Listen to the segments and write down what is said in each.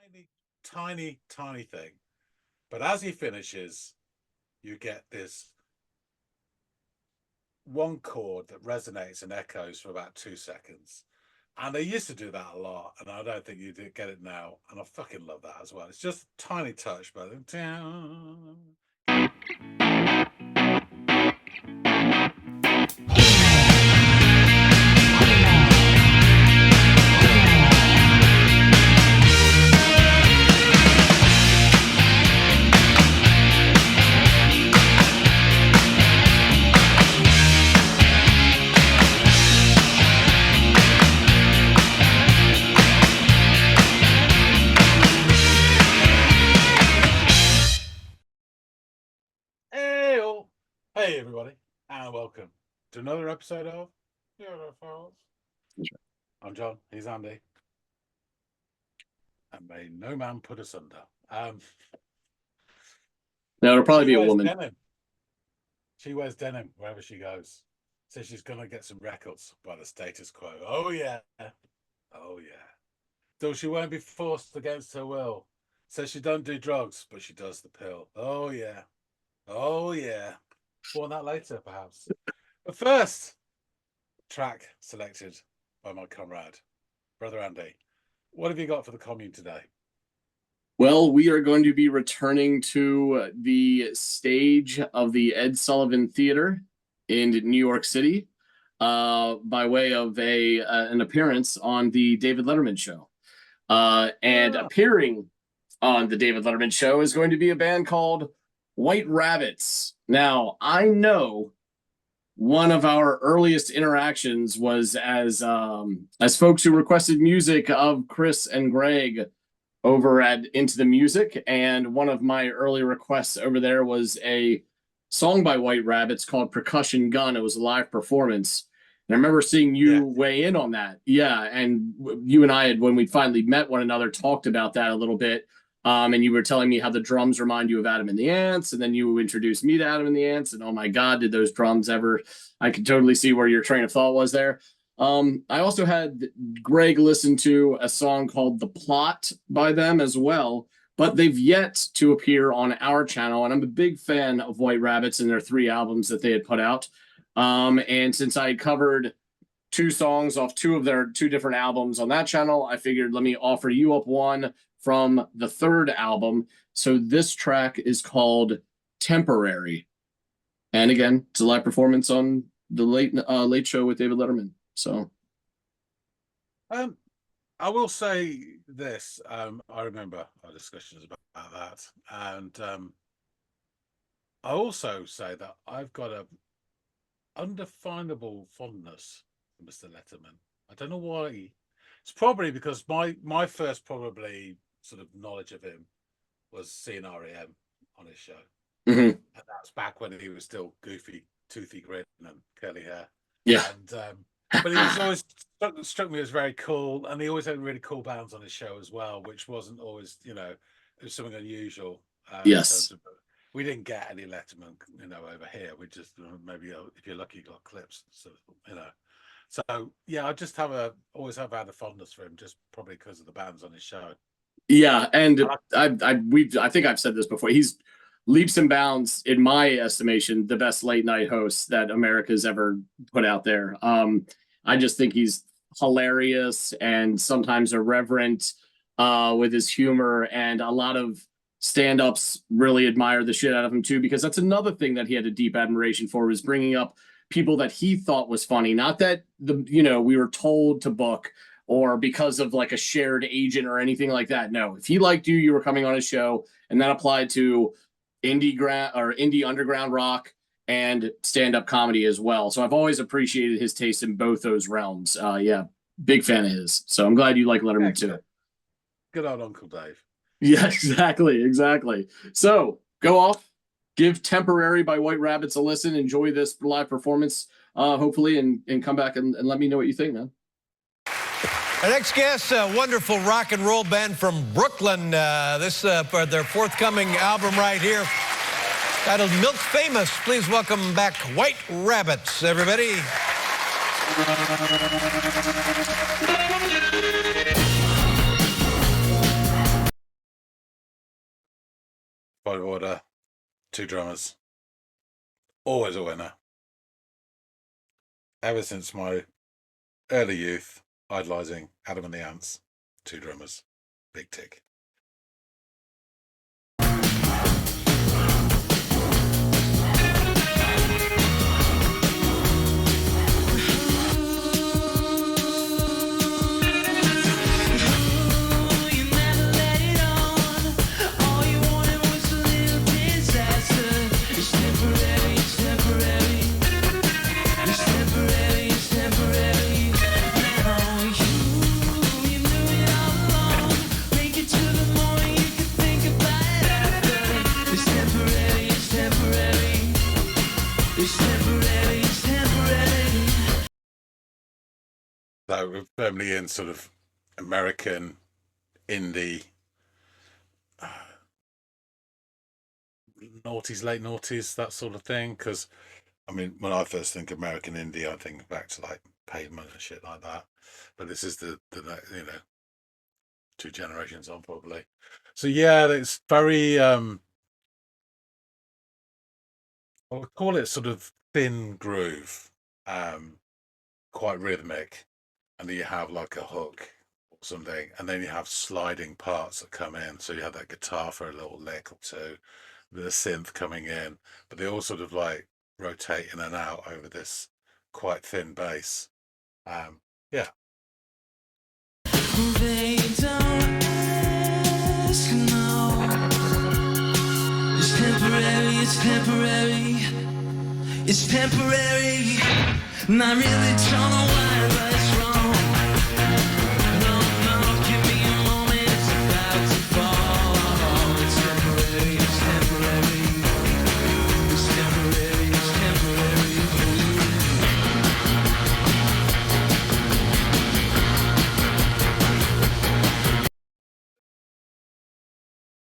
tiny, tiny, tiny thing. But as he finishes, you get this one chord that resonates and echoes for about 2 seconds. And they used to do that a lot, and I don't think you get it now. And I fucking love that as well. It's just a tiny touch, but hey everybody, and welcome to another episode of Audiophiles. I'm John, he's Andy, and may no man put us under. No, it'll probably be a woman. Denim. She wears denim wherever she goes. Says she's gonna get some records by the status quo. Oh yeah. Oh yeah. Though she won't be forced against her will. Says she don't do drugs, but she does the pill. Oh yeah. Oh yeah. More on that later, perhaps. But first, track selected by my comrade, Brother Andy. What have you got for the commune today? Well, we are going to be returning to the stage of the Ed Sullivan Theater in New York City by way of an appearance on the David Letterman show. Appearing on the David Letterman show is going to be a band called White Rabbits. Now, I know one of our earliest interactions was as folks who requested music of Chris and Greg over at Into the Music, and one of my early requests over there was a song by White Rabbits called Percussion Gun. It was a live performance. And I remember seeing you weigh in on that. Yeah, and you and I had, when we finally met one another, talked about that a little bit. And you were telling me how the drums remind you of Adam and the Ants, and then you introduced me to Adam and the Ants, and oh my God, did those drums ever... I could totally see where your train of thought was there. I also had Greg listen to a song called The Plot by them as well, but they've yet to appear on our channel, and I'm a big fan of White Rabbits and their 3 albums that they had put out. And since I covered 2 songs off 2 of their 2 different albums on that channel, I figured let me offer you up one from the 3rd album. So this track is called Temporary. And again, it's a live performance on the Late Show with David Letterman. So I will say this. I remember our discussions about that. And I also say that I've got a undefinable fondness for Mr. Letterman. I don't know why. It's probably because my first probably sort of knowledge of him was seeing REM on his show. Mm-hmm. And that's back when he was still goofy, toothy grin and curly hair. Yeah. And but he was always struck me as very cool, and he always had really cool bands on his show as well, which wasn't always, it was something unusual. Yes. We didn't get any Letterman, over here. We just maybe if you're lucky, you got clips. So So yeah, I just always have had a fondness for him, just probably because of the bands on his show. Yeah, and I think I've said this before. He's leaps and bounds, in my estimation, the best late night host that America's ever put out there. I just think he's hilarious and sometimes irreverent with his humor, and a lot of stand-ups really admire the shit out of him too, because that's another thing that he had a deep admiration for, was bringing up people that he thought was funny, not that we were told to book or because of like a shared agent or anything like that. No, if he liked you, you were coming on his show, and that applied to indie underground rock and stand-up comedy as well. So I've always appreciated his taste in both those realms. Yeah, big fan of his. So I'm glad you like Letterman too. Good old Uncle Dave. Yeah, exactly. So go off, give Temporary by White Rabbits a listen, enjoy this live performance, hopefully, and come back and let me know what you think, man. Our next guest, a wonderful rock and roll band from Brooklyn. This for their forthcoming album right here, titled Milk Famous. Please welcome back White Rabbits, everybody. Point of order, 2 drummers. Always a winner. Ever since my early youth, idolising Adam and the Ants, 2 drummers. Big tick. So we're firmly in sort of American indie, noughties, late noughties, that sort of thing. Because I mean, when I first think American indie, I think back to like Pavement and shit like that. But this is the 2 generations on probably. So yeah, it's very I would call it sort of thin groove, quite rhythmic, and then you have like a hook or something, and then you have sliding parts that come in. So you have that guitar for a little lick or two, the synth coming in, but they all sort of like rotate in and out over this quite thin bass. Yeah. They don't ask, no. It's temporary, it's temporary. It's temporary. Not really don't know why, but it's wrong. No, no, give me a moment, it's about to fall. It's temporary, it's temporary. It's temporary, it's temporary.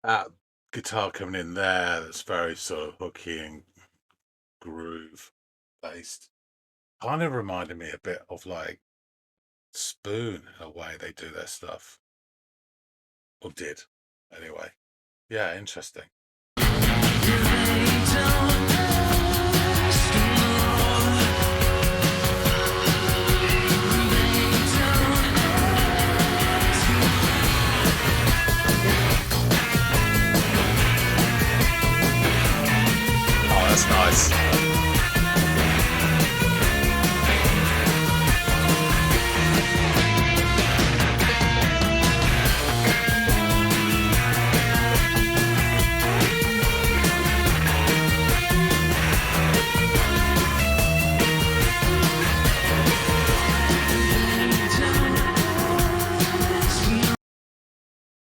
That guitar coming in there, that's very sort of hooky and groove based. Kind of reminded me a bit of like Spoon in a way they do their stuff. Or did, anyway. Yeah, interesting. They don't ask, no. Oh, that's nice.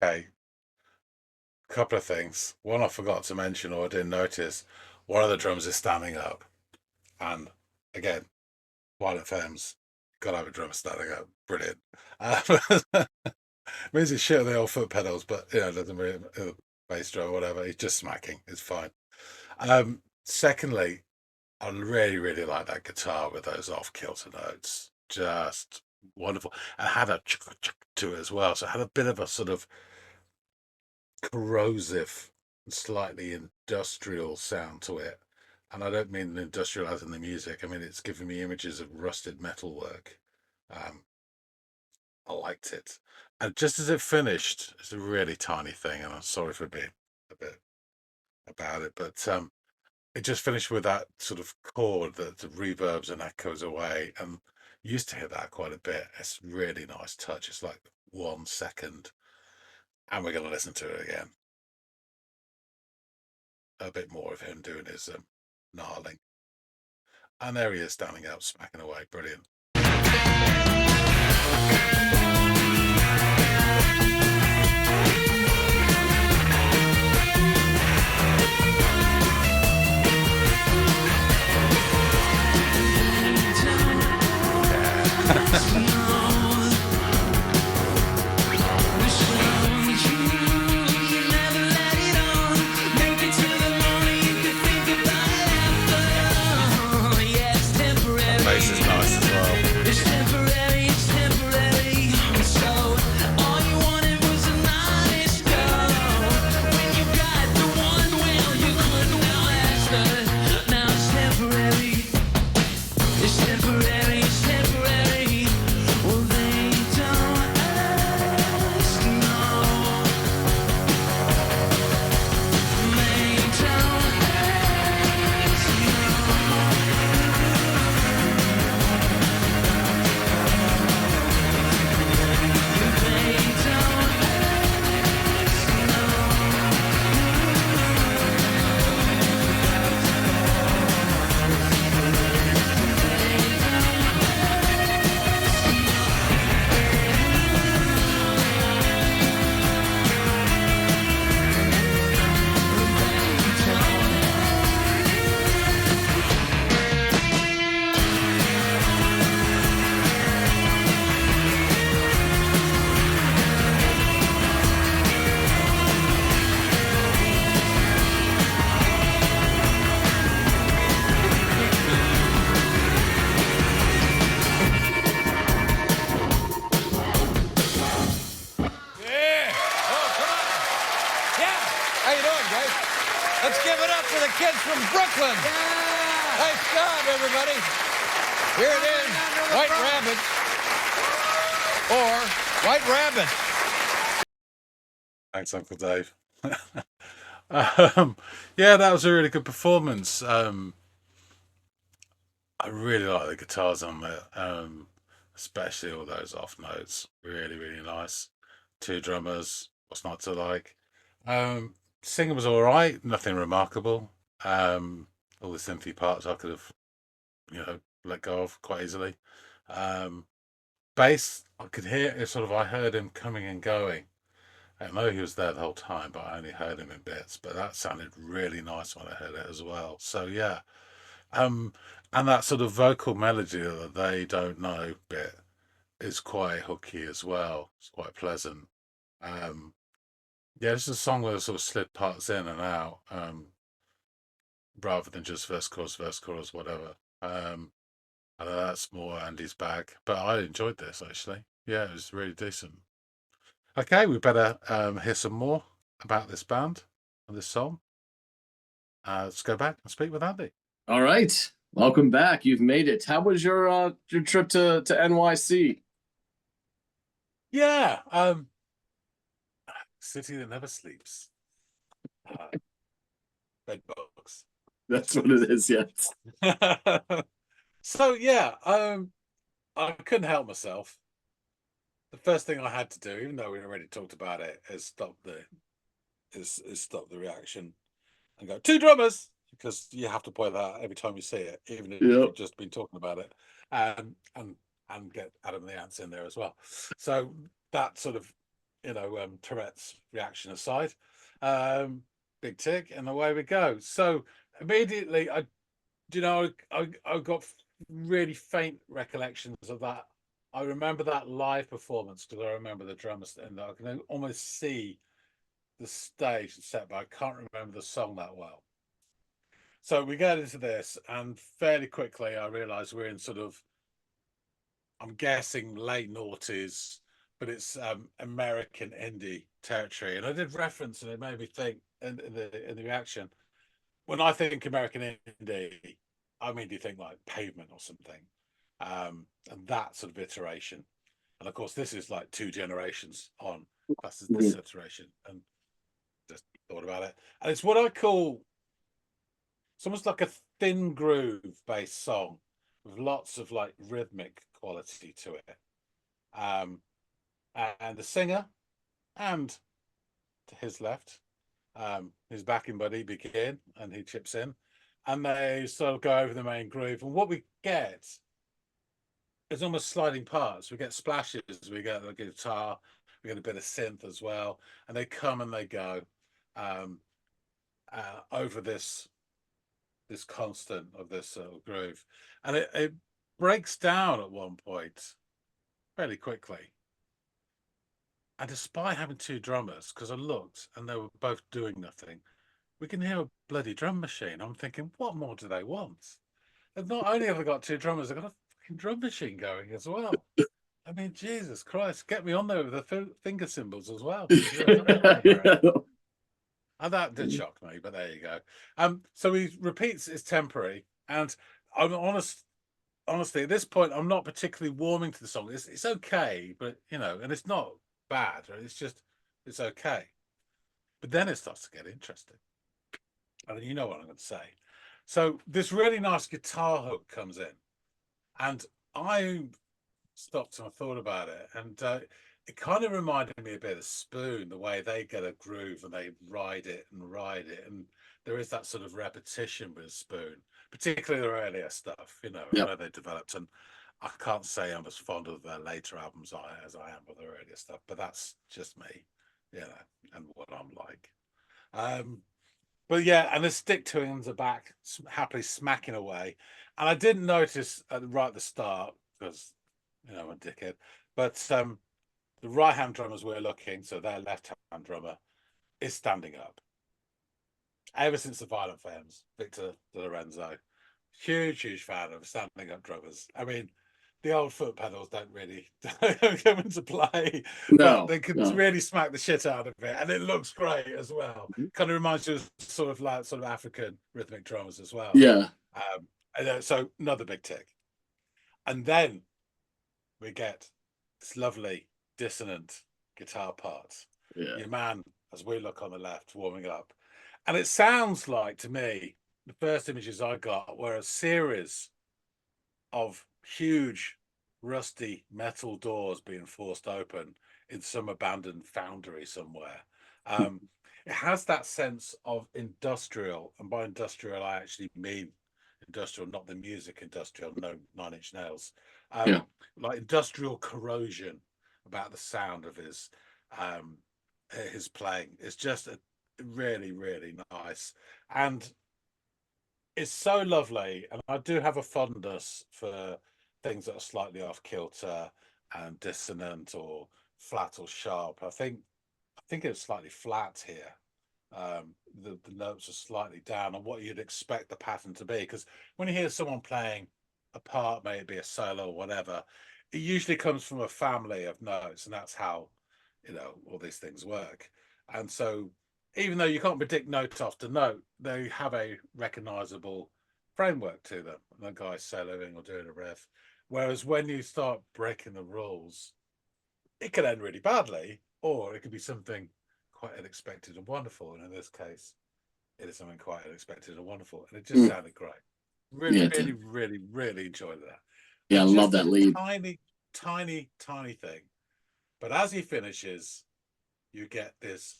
Okay, couple of things. One I forgot to mention or I didn't notice. One of the drums is standing up. And again, Violent Femmes, gotta have a drummer standing up. Brilliant. Means he's shit on the old foot pedals, but doesn't really bass drum or whatever. He's just smacking. It's fine. Secondly, I really, really like that guitar with those off kilter notes. Just wonderful. And had a to it as well. So it had a bit of a sort of corrosive, slightly industrial sound to it. And I don't mean industrial as in the music. I mean, it's giving me images of rusted metalwork. I liked it. And just as it finished, it's a really tiny thing, and I'm sorry for being a bit about it, but it just finished with that sort of chord that reverbs and echoes away. And used to hear that quite a bit. It's a really nice touch. It's like 1 second. And we're going to listen to it again. A bit more of him doing his gnarling. And there he is standing up, smacking away. Brilliant. Bass is nice as well. kids from Brooklyn. Nice job, everybody. Here it is, White Rabbits or White Rabbits. Thanks, Uncle Dave. Yeah, that was a really good performance. I really like the guitars on it, especially all those off notes. Really, really nice. Two drummers. What's not to like? Singing was all right. Nothing remarkable. All the synthy parts I could have, let go of quite easily. Bass, I could hear it. Sort of, I heard him coming and going. I know he was there the whole time, but I only heard him in bits. But that sounded really nice when I heard it as well. So yeah, and that sort of vocal melody that they don't know bit is quite hooky as well. It's quite pleasant. Um, yeah, this is a song where sort of slid parts in and out, rather than just verse, chorus, whatever. I know that's more Andy's bag, but I enjoyed this actually. Yeah, it was really decent. Okay, we better hear some more about this band and this song. Let's go back and speak with Andy. All right. Welcome back. You've made it. How was your trip to NYC? Yeah, city that never sleeps. Bed bugs. That's what it is, yes. So yeah, I couldn't help myself. The first thing I had to do, even though we already talked about it, is stop the reaction and go two drummers, because you have to point that out every time you see it, even if Yep. you've just been talking about it, and get Adam the Ants in there as well. So that sort of, Tourette's reaction aside, big tick, and away we go. So immediately, I got really faint recollections of that. I remember that live performance because I remember the drummers, and I can almost see the stage and set, but I can't remember the song that well. So we get into this, and fairly quickly I realise we're in sort of, I'm guessing late noughties, but it's American indie territory. And I did reference, and it made me think in the reaction, when I think American indie, I mean, do you think like Pavement or something? And that sort of iteration. And of course, this is like two generations on. That's this iteration, and just thought about it. And it's what I call, it's almost like a thin groove based song with lots of like rhythmic quality to it. And the singer, and to his left, his backing buddy begin, and he chips in, and they sort of go over the main groove. And what we get is almost sliding parts. We get splashes, we get the guitar, we get a bit of synth as well, and they come and they go over this constant of this groove, and it breaks down at one point fairly quickly. And despite having two drummers, because I looked and they were both doing nothing, we can hear a bloody drum machine. I'm thinking, what more do they want? And not only have they got two drummers, they've got a fucking drum machine going as well. I mean, Jesus Christ, get me on there with the finger cymbals as well. And that did shock me, but there you go. So he repeats it's temporary, and I'm honestly, at this point, I'm not particularly warming to the song. It's okay, but and it's not bad. It's okay. But then it starts to get interesting. And you know what I'm going to say. So this really nice guitar hook comes in, and I stopped and I thought about it, and it kind of reminded me a bit of Spoon, the way they get a groove and they ride it, and there is that sort of repetition with Spoon, particularly their earlier stuff, where they developed. And I can't say I'm as fond of their later albums as I am with their earlier stuff, but that's just me, and what I'm like. But yeah, and the stick tunes are back, happily smacking away. And I didn't notice right at the start, because I'm a dickhead, but the right hand drummers we're looking, so their left hand drummer is standing up. Ever since the Violent Femmes, Victor De Lorenzo, huge fan of standing up drummers. I mean, the old foot pedals don't really come into play, but No, they can no. really smack the shit out of it, and it looks great as well. Mhm. Kind of reminds you of sort of African rhythmic drums as well. Yeah. So another big tick, and then we get this lovely dissonant guitar part. Yeah. Your man, as we look on the left, warming up, and it sounds like to me the first images I got were a series of huge rusty metal doors being forced open in some abandoned foundry somewhere. It has that sense of industrial, and by industrial I actually mean industrial, not the music industrial, no Nine Inch Nails. Yeah. Like industrial corrosion about the sound of his playing. It's just really, really nice. And it's so lovely, and I do have a fondness for things that are slightly off kilter and dissonant or flat or sharp. I think it's slightly flat here. The notes are slightly down on what you'd expect the pattern to be, because when you hear someone playing a part, may it be a solo or whatever, it usually comes from a family of notes, and that's how all these things work. And so even though you can't predict note after note, they have a recognizable framework to them. And the guy's soloing or doing a riff. Whereas when you start breaking the rules, it can end really badly, or it could be something quite unexpected and wonderful. And in this case, it is something quite unexpected and wonderful. And it just sounded great. Really, Yeah, really, really, really enjoyed that. Yeah, I And love just that a lead. tiny, tiny, tiny thing. But as he finishes, you get this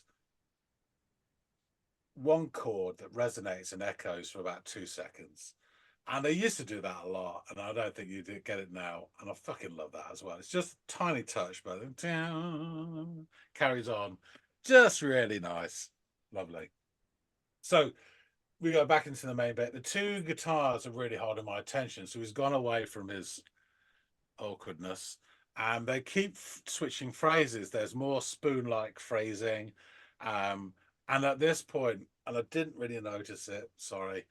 one chord that resonates and echoes for about 2 seconds. And they used to do that a lot, and I don't think you get it now. And I fucking love that as well. It's just a tiny touch, but it carries on. Just really nice. Lovely. So we go back into the main bit. The two guitars are really holding my attention. So he's gone away from his awkwardness, and they keep switching phrases. There's more spoon-like phrasing. And at this point, and I didn't really notice it, sorry,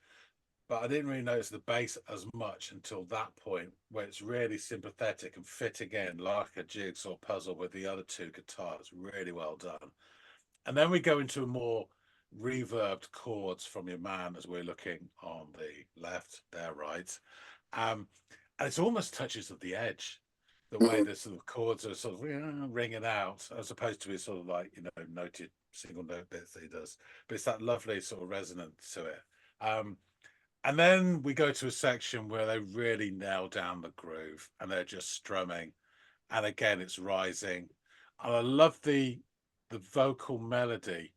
but I didn't really notice the bass as much until that point, where it's really sympathetic and fit again like a jigsaw puzzle with the other two guitars. Really well done. And then we go into a more reverbed chords from your man as we're looking on the left, there, right. And it's almost touches of the edge, the way the sort of chords are sort of ringing out, as opposed to his sort of like, noted single note bits that he does. But it's that lovely sort of resonance to it. And then we go to a section where they really nail down the groove and they're just strumming. And again, it's rising. And I love the vocal melody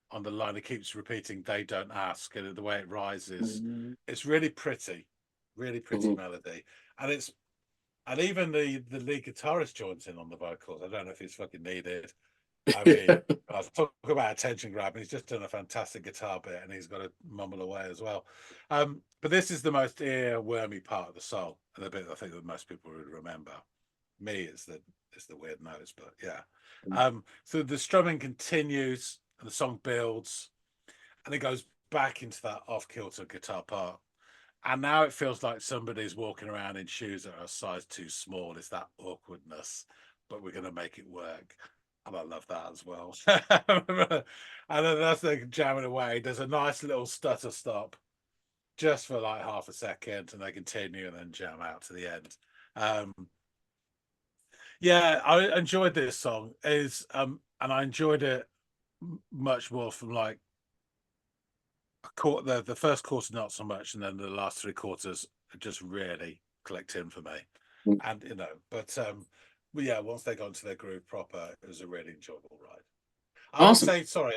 on the line. It keeps repeating, "They don't ask," and the way it rises. It's really pretty melody. And even the lead guitarist joins in on the vocals. I don't know if he's fucking needed. I mean, I was talking about attention grabbing. He's just done a fantastic guitar bit, and he's got to mumble away as well. But this is the most earwormy part of the song, and the bit I think that most people would remember. Me, it's the weird notes, but yeah. So the strumming continues, and the song builds, and it goes back into that off-kilter guitar part. And now it feels like somebody's walking around in shoes that are a size too small. It's that awkwardness, but we're going to make it work. And I love that as well. And then as they're jamming away, there's a nice little stutter stop just for like half a second, and they continue and then jam out to the end. Yeah, I enjoyed this song. And I enjoyed it much more from like the first quarter not so much, and then the last three quarters just really clicked in for me. And but yeah, once they got into their groove proper, it was a really enjoyable ride. I would say, sorry,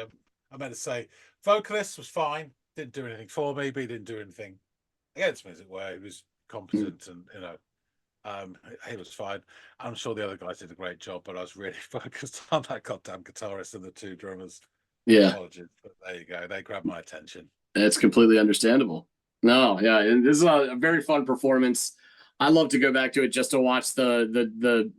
I meant to say, vocalist was fine, didn't do anything for me, but he didn't do anything against me, as it were. He was competent, and he was fine. I'm sure the other guys did a great job, but I was really focused on that goddamn guitarist and the two drummers. Yeah. Apologies, but there you go. They grabbed my attention. It's completely understandable. No, yeah, and this is a very fun performance. I love to go back to it just to watch the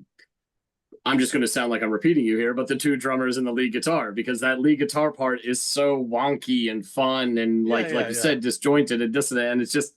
I'm just going to sound like I'm repeating you here, but the two drummers and the lead guitar, because that lead guitar part is so wonky and fun and like you said, disjointed and dissonant, and it's just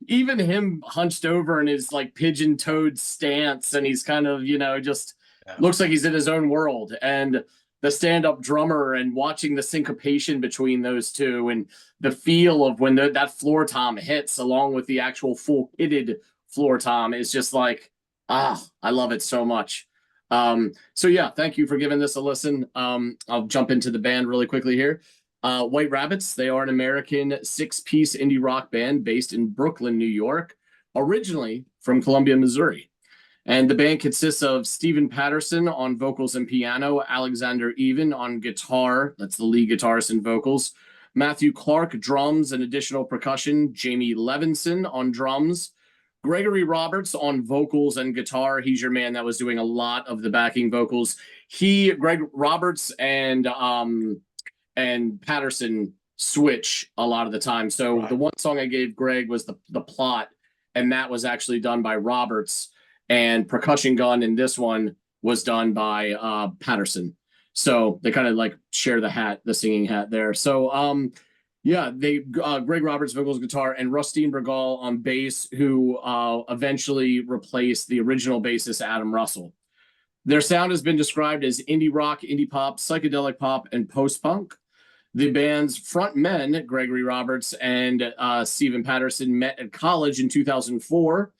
even him hunched over in his like pigeon-toed stance, and he's kind of, just looks like he's in his own world. And the stand-up drummer, and watching the syncopation between those two, and the feel of when that floor tom hits along with the actual full pitted floor tom is just like, I love it so much. So yeah, thank you for giving this a listen. I'll jump into the band really quickly here. White Rabbits, they are an American 6-piece indie rock band based in Brooklyn, New York, originally from Columbia, Missouri. And the band consists of Stephen Patterson on vocals and piano, Alexander Even on guitar, that's the lead guitarist and vocals, Matthew Clark drums and additional percussion, Jamie Levinson on drums, Gregory Roberts on vocals and guitar. He's your man that was doing a lot of the backing vocals. Greg Roberts and Patterson switch a lot of the time. So the one song I gave Greg was the Plot, and that was actually done by Roberts, and Percussion Gun in this one was done by Patterson. So they kind of like share the singing hat there. So yeah, Greg Roberts vocals, guitar, and Rustin Bregal on bass, who eventually replaced the original bassist Adam Russell. Their sound has been described as indie rock, indie pop, psychedelic pop, and post-punk. The band's front men, Gregory Roberts and Stephen Patterson, met at college in 2004.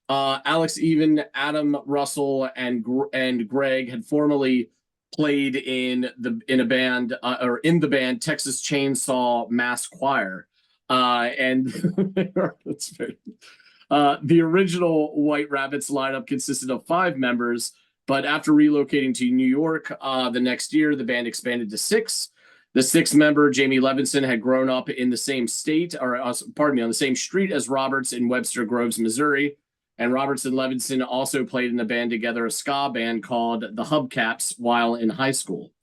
Alex Even, Adam Russell, and Greg had formerly played in the band Texas Chainsaw Mass Choir, and that's very. The original White Rabbits lineup consisted of 5 members, but after relocating to New York the next year, the band expanded to 6. The 6th member, Jamie Levinson, had grown up in the same state, on the same street as Roberts in Webster Groves, Missouri. And Roberts and Levinson also played in the band together, a ska band called the Hubcaps, while in high school.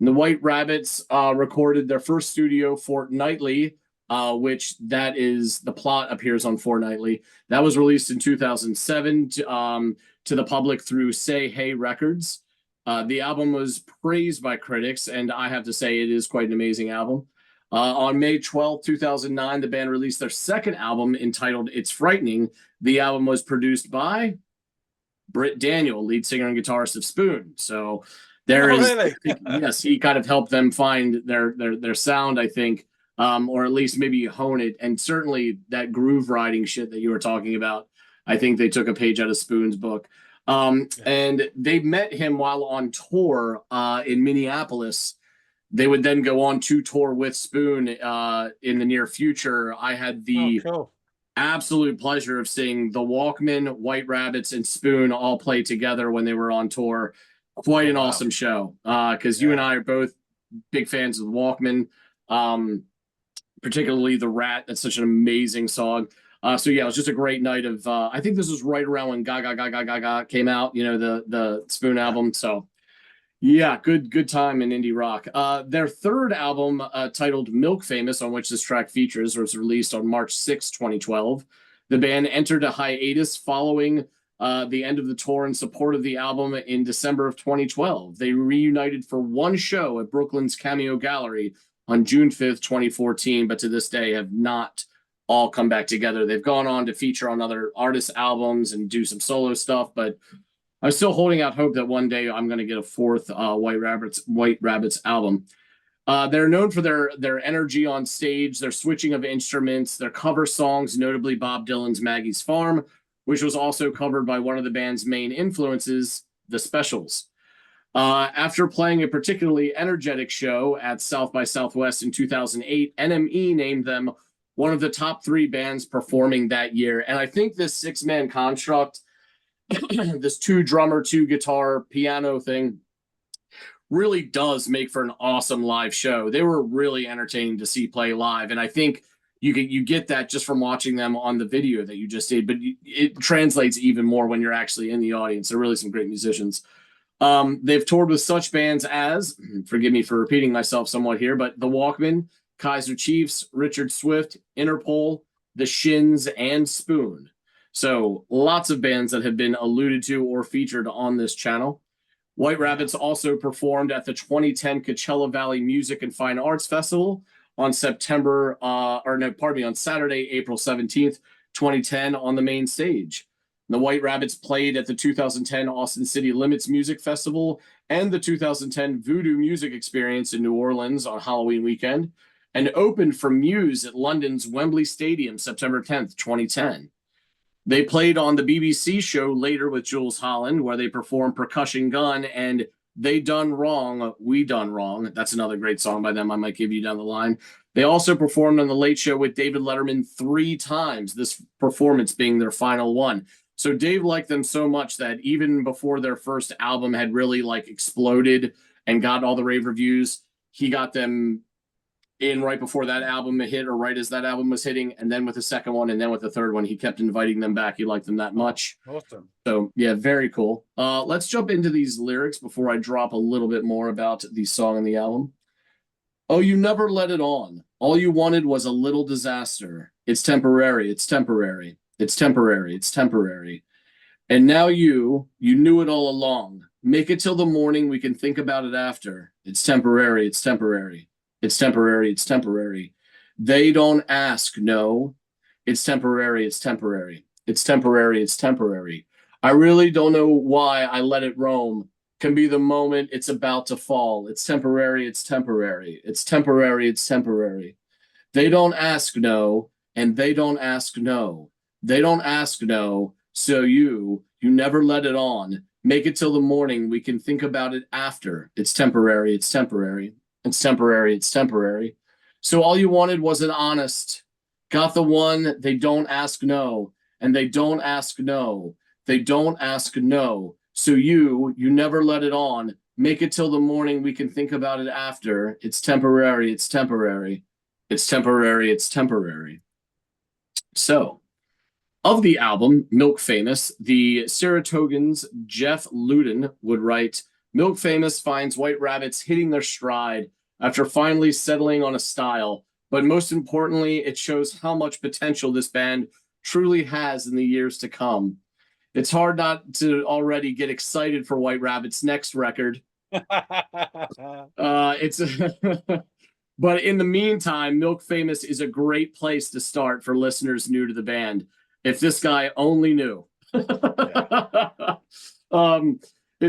And the White Rabbits recorded their first studio, Fortnightly, which that is, the Plot appears on Fortnightly. That was released in 2007 to the public through Say Hey Records. The album was praised by critics, and I have to say it is quite an amazing album. On May 12, 2009, the band released their second album entitled It's Frightening. The album was produced by Britt Daniel, lead singer and guitarist of Spoon. So there is, really? yes, he kind of helped them find their sound, I think, or at least maybe hone it. And certainly that groove riding shit that you were talking about, I think they took a page out of Spoon's book. And they met him while on tour in Minneapolis. They would then go on to tour with Spoon in the near future. I had the absolute pleasure of seeing the Walkmen, White Rabbits, and Spoon all play together when they were on tour. Quite an awesome show, because you and I are both big fans of the Walkmen, particularly The Rat. That's such an amazing song. So yeah, it was just a great night of, I think this was right around when Gaga Gaga Gaga came out, the Spoon album. So yeah, good time in indie rock. Their third album, titled Milk Famous, on which this track features, was released on March 6, 2012. The band entered a hiatus following the end of the tour in support of the album in December of 2012. They reunited for one show at Brooklyn's Cameo Gallery on June 5th, 2014, but to this day have not all come back together. They've gone on to feature on other artists' albums and do some solo stuff, but I'm still holding out hope that one day I'm going to get a fourth White Rabbits album. They're known for their energy on stage, their switching of instruments, their cover songs, notably Bob Dylan's Maggie's Farm, which was also covered by one of the band's main influences, The Specials. After playing a particularly energetic show at South by Southwest in 2008, NME named them one of the top 3 bands performing that year. And I think this 6-man construct, this 2-drummer, 2-guitar, piano thing, really does make for an awesome live show. They were really entertaining to see play live, and I think you get that just from watching them on the video that you just did, but it translates even more when you're actually in the audience. They're really some great musicians. They've toured with such bands as, forgive me for repeating myself somewhat here, but the Walkmen, Kaiser Chiefs, Richard Swift, Interpol, The Shins, and Spoon. So lots of bands that have been alluded to or featured on this channel. White Rabbits also performed at the 2010 Coachella Valley Music and Fine Arts Festival on Saturday, April 17th, 2010 on the main stage. The White Rabbits played at the 2010 Austin City Limits Music Festival and the 2010 Voodoo Music Experience in New Orleans on Halloween weekend, and opened for Muse at London's Wembley Stadium September 10th, 2010. They played on the BBC show Later with Jules Holland, where they performed Percussion Gun and They Done Wrong, We Done Wrong. That's another great song by them I might give you down the line. They also performed on The Late Show with David Letterman 3 times, this performance being their final one. So Dave liked them so much that even before their first album had really like exploded and got all the rave reviews, he got them in right before that album hit, or right as that album was hitting, and then with the second one, and then with the third one. He kept inviting them back. He liked them that much. Awesome. So yeah, very cool. Let's jump into these lyrics before I drop a little bit more about the song and the album. Oh, you never let it on. All you wanted was a little disaster. It's temporary. It's temporary. It's temporary. It's temporary. And now you knew it all along. Make it till the morning. We can think about it after. It's temporary. It's temporary. It's temporary. It's temporary. They don't ask. No. It's temporary. It's temporary. It's temporary. It's temporary. I really don't know why I let it roam. Can be the moment it's about to fall. It's temporary. It's temporary. It's temporary. It's temporary. They don't ask. No. And they don't ask. No. They don't ask. No. So you never let it on. Make it till the morning. We can think about it after. It's temporary. It's temporary. It's temporary. It's temporary. So all you wanted was an honest. Got the one. They don't ask. No. And they don't ask. No. They don't ask. No. So you never let it on. Make it till the morning. We can think about it after. It's temporary. It's temporary. It's temporary. It's temporary. So, of the album, Milk Famous, the Saratogan's Jeff Luden would write, Milk Famous finds White Rabbits hitting their stride after finally settling on a style. But most importantly, it shows how much potential this band truly has in the years to come. It's hard not to already get excited for White Rabbit's next record. But in the meantime, Milk Famous is a great place to start for listeners new to the band. If this guy only knew. In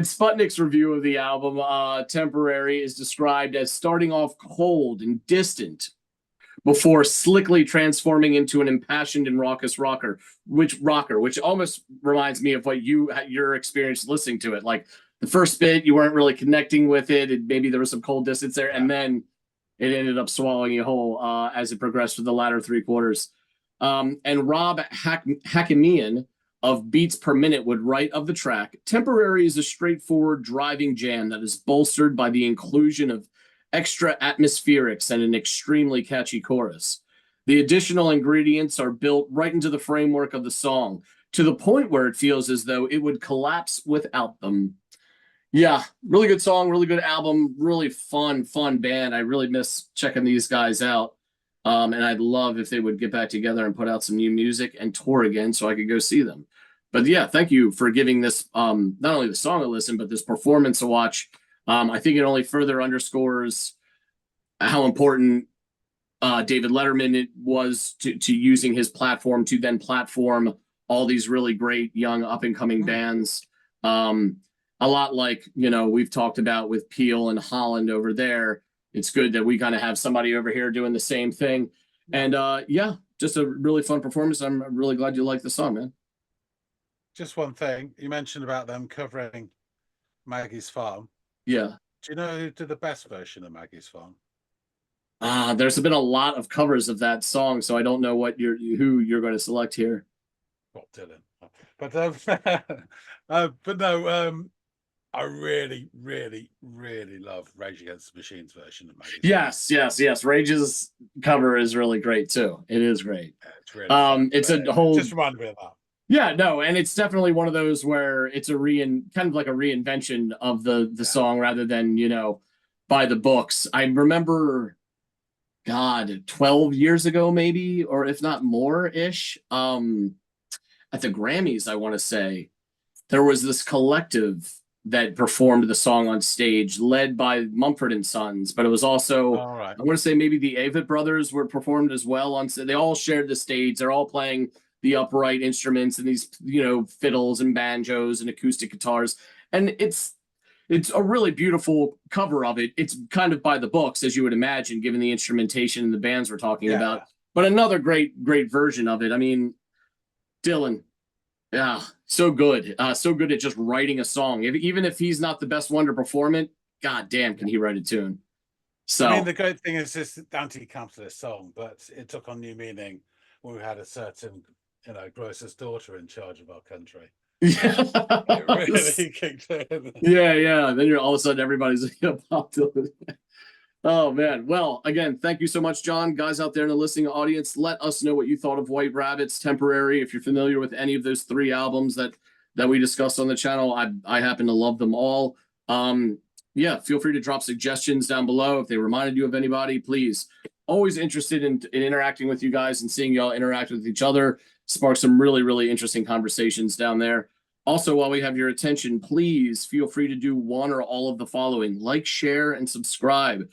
Sputnik's review of the album, Temporary is described as starting off cold and distant before slickly transforming into an impassioned and raucous rocker, which almost reminds me of what your experience listening to it. Like the first bit, you weren't really connecting with it, and maybe there was some cold distance there, and then it ended up swallowing you whole as it progressed for the latter 3 quarters. And Rob Hakimian of Beats Per Minute would write of the track, Temporary is a straightforward driving jam that is bolstered by the inclusion of extra atmospherics and an extremely catchy chorus. The additional ingredients are built right into the framework of the song, to the point where it feels as though it would collapse without them. Yeah, really good song, really good album, really fun band. I really miss checking these guys out. And I'd love if they would get back together and put out some new music and tour again so I could go see them. But yeah, thank you for giving this, not only the song a listen, but this performance a watch. I think it only further underscores how important David Letterman it was to using his platform to then platform all these really great young up-and-coming bands. A lot like, we've talked about with Peel and Holland over there. It's good that we kind of have somebody over here doing the same thing. And yeah, just a really fun performance. I'm really glad you like the song, man. Just one thing. You mentioned about them covering Maggie's Farm. Yeah. Do you know who did the best version of Maggie's Farm? There's been a lot of covers of that song, so I don't know who you're going to select here. Bob Dylan. But no, I really, really, really love Rage Against the Machine's version of Maggie's Farm. Yes. Rage's cover is really great too. It is great. Yeah, it's really fun. It's a whole. Just reminded me of that. Yeah, no, and it's definitely one of those where it's a kind of like a reinvention of the song rather than, by the books. I remember, 12 years ago maybe, or if not more-ish, at the Grammys, I want to say, there was this collective that performed the song on stage, led by Mumford & Sons, but it was also, All right. I want to say maybe the Avett Brothers were performed as well. They all shared the stage. They're all playing the upright instruments and these, you know, fiddles and banjos and acoustic guitars. And it's a really beautiful cover of it. It's kind of by the books, as you would imagine, given the instrumentation and the bands we're talking about. But another great version of it. I mean, Dylan, yeah, so good. So good at just writing a song. Even if he's not the best one to perform it, god damn, can he write a tune. So I mean, the great thing is this anti-capitalist song, but it took on new meaning when we had a certain, you know, grocer's daughter in charge of our country. It really kicked in. Yeah. Then you're all of a sudden everybody's like, Bob Dylan. Oh man. Well, again, thank you so much, John. Guys out there in the listening audience, let us know what you thought of White Rabbits, Temporary. If you're familiar with any of those 3 albums that we discussed on the channel, I happen to love them all. Yeah, feel free to drop suggestions down below if they reminded you of anybody. Please, always interested in interacting with you guys and seeing y'all interact with each other. Spark some really interesting conversations down there. Also, while we have your attention, please feel free to do one or all of the following: like, share, and subscribe.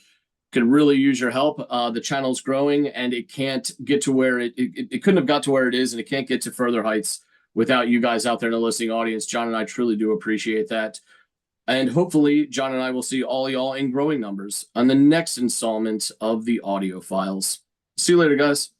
Could really use your help. The channel's growing, and it can't get to where it couldn't have got to where it is, and it can't get to further heights without you guys out there in the listening audience. John and I truly do appreciate that. And hopefully, John and I will see all y'all in growing numbers on the next installment of the Audiophiles. See you later, guys.